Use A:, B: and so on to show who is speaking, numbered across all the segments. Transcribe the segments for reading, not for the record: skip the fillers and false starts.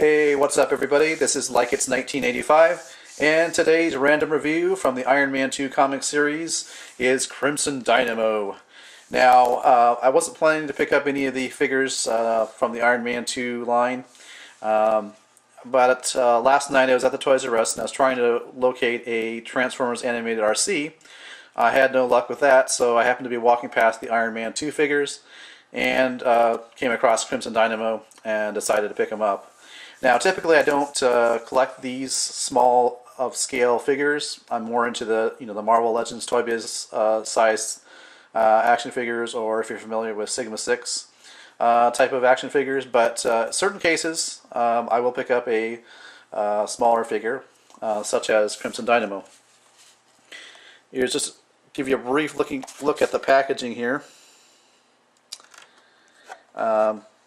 A: Hey, what's up everybody? This is Like It's 1985, and today's random review from the Iron Man 2 comic series is Crimson Dynamo. Now, I wasn't planning to pick up any of the figures from the Iron Man 2 line, but last night I was at the ToysRUs and I was trying to locate a Transformers animated RC. I had no luck with that, so I happened to be walking past the Iron Man 2 figures and came across Crimson Dynamo and decided to pick them up. Now, typically I don't collect these small of scale figures. I'm more into the the Marvel Legends Toy Biz size action figures, or if you're familiar with Sigma 6 type of action figures. But certain cases, I will pick up a smaller figure, such as Crimson Dynamo. Here's just give you a brief look at the packaging here.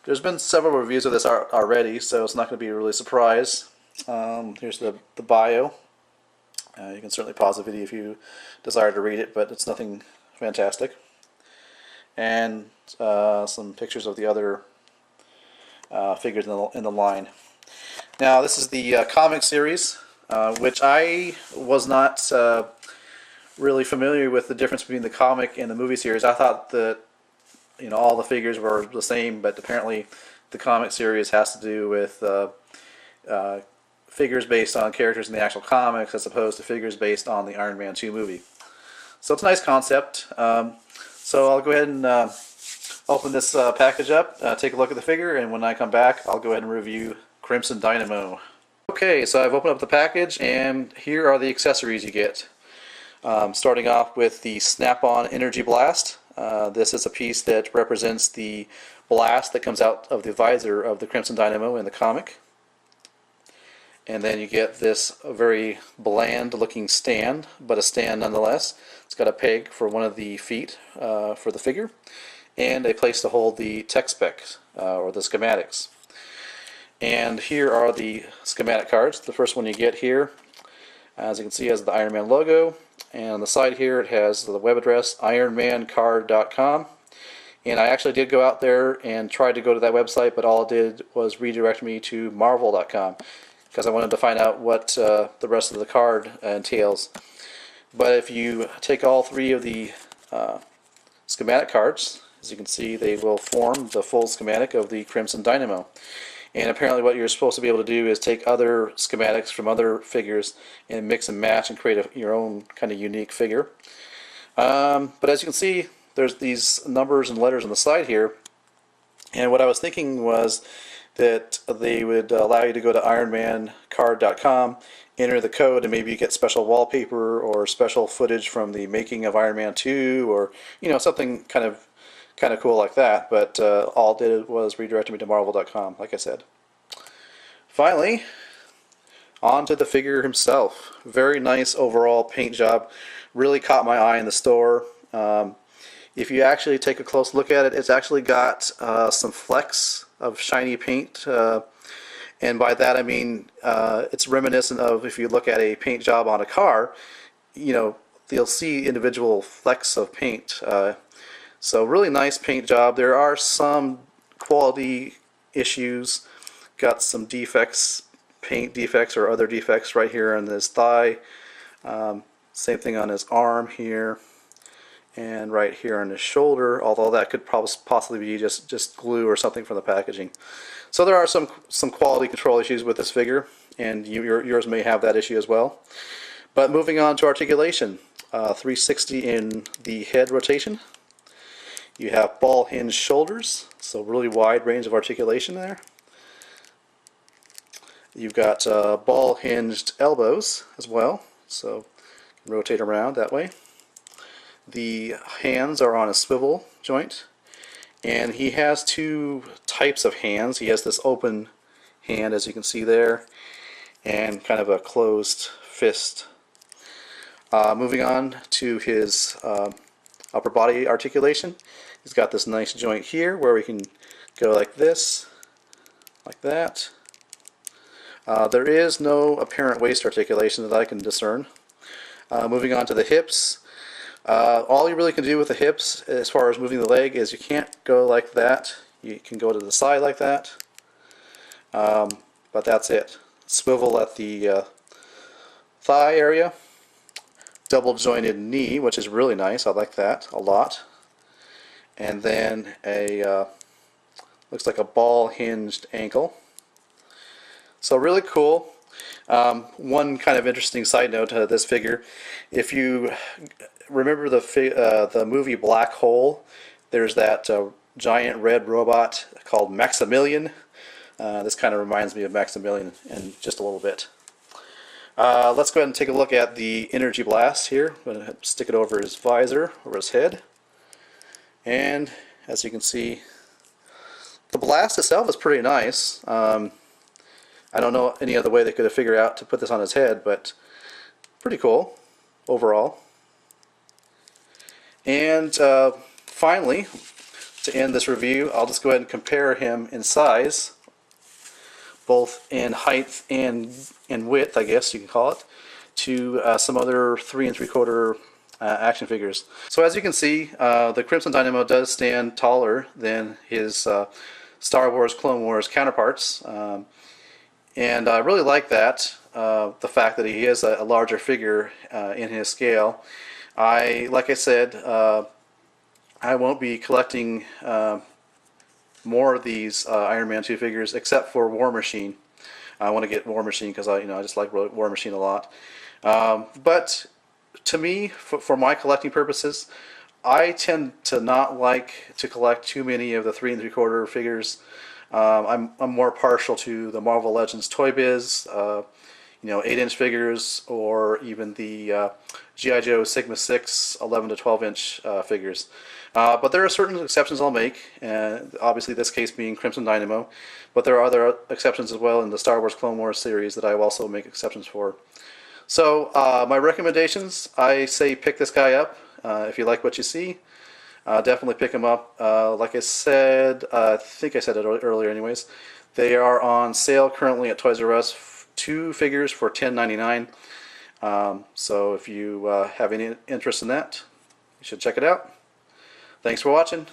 A: There's been several reviews of this already, so it's not going to be a really surprise. Here's the bio. You can certainly pause the video if you desire to read it, but it's nothing fantastic. And some pictures of the other figures in the line. Now, this is the comic series, which I was not really familiar with the difference between the comic and the movie series. I thought that all the figures were the same, but apparently the comic series has to do with figures based on characters in the actual comics as opposed to figures based on the Iron Man 2 movie. So it's a nice concept. So I'll go ahead and open this package up, take a look at the figure, and when I come back I'll go ahead and review Crimson Dynamo. Okay, so I've opened up the package and here are the accessories you get. Starting off with the Snap-on Energy Blast. This is a piece that represents the blast that comes out of the visor of the Crimson Dynamo in the comic. And then you get this very bland looking stand, but a stand nonetheless. It's got a peg for one of the feet for the figure, and a place to hold the tech specs or the schematics. And here are the schematic cards. The first one you get here, as you can see, has the Iron Man logo. And on the side here it has the web address ironmancard.com, and I actually did go out there and tried to go to that website, but all it did was redirect me to marvel.com because I wanted to find out what the rest of the card entails. But if you take all three of the schematic cards, as you can see, they will form the full schematic of the Crimson Dynamo. And apparently what you're supposed to be able to do is take other schematics from other figures and mix and match and create your own kind of unique figure. But as you can see, there's these numbers and letters on the side here. And what I was thinking was that they would allow you to go to ironmancard.com, enter the code, and maybe you get special wallpaper or special footage from the making of Iron Man 2, or something kind of cool like that. But all it did was redirect me to marvel.com, like I said. Finally, on to the figure himself. Very nice overall paint job. Really caught my eye in the store. If you actually take a close look at it, it's actually got some flecks of shiny paint. And by that I mean it's reminiscent of, if you look at a paint job on a car, you'll see individual flecks of paint. So really nice paint job. There are some quality issues. Got some defects, paint defects or other defects right here on his thigh. Same thing on his arm here, and right here on his shoulder, although that could possibly be just glue or something from the packaging. So there are some quality control issues with this figure, and yours may have that issue as well. But moving on to articulation, 360 in the head rotation. You have ball hinged shoulders, so really wide range of articulation there. You've got ball hinged elbows as well, so you can rotate around that way. The hands are on a swivel joint, and he has two types of hands. He has this open hand, as you can see there, and kind of a closed fist. Moving on to his upper body articulation. He's got this nice joint here where we can go like this, like that. There is no apparent waist articulation that I can discern. Moving on to the hips. All you really can do with the hips as far as moving the leg is you can't go like that. You can go to the side like that. but that's it. Swivel at the thigh area, double jointed knee, which is really nice. I like that a lot. And then a looks like a ball hinged ankle. So really cool. One kind of interesting side note to this figure, if you remember the movie Black Hole, there's that giant red robot called Maximilian. This kind of reminds me of Maximilian in just a little bit. Let's go ahead and take a look at the energy blast here. I'm going to stick it over his visor, over his head. And as you can see, the blast itself is pretty nice. I don't know any other way they could have figured out to put this on his head, but pretty cool overall. And finally, to end this review, I'll just go ahead and compare him in size, both in height and width, I guess you can call it, to some other 3 3/4 action figures. So as you can see, the Crimson Dynamo does stand taller than his Star Wars Clone Wars counterparts. And I really like that, the fact that he is a larger figure in his scale. Like I said, I won't be collecting more of these Iron Man 2 figures except for War Machine. I want to get War Machine because I just like War Machine a lot. But to me, for my collecting purposes, I tend to not like to collect too many of the 3 3/4 figures. I'm more partial to the Marvel Legends Toy Biz, 8-inch figures, or even the G.I. Joe Sigma 6 11 to 12-inch figures. But there are certain exceptions I'll make, and obviously this case being Crimson Dynamo, but there are other exceptions as well in the Star Wars Clone Wars series that I will also make exceptions for. So my recommendations, I say pick this guy up if you like what you see. Definitely pick them up. Like I said, I think I said it earlier anyways, they are on sale currently at ToysRUs, 2 figures for $10.99. So if you have any interest in that, you should check it out. Thanks for watching.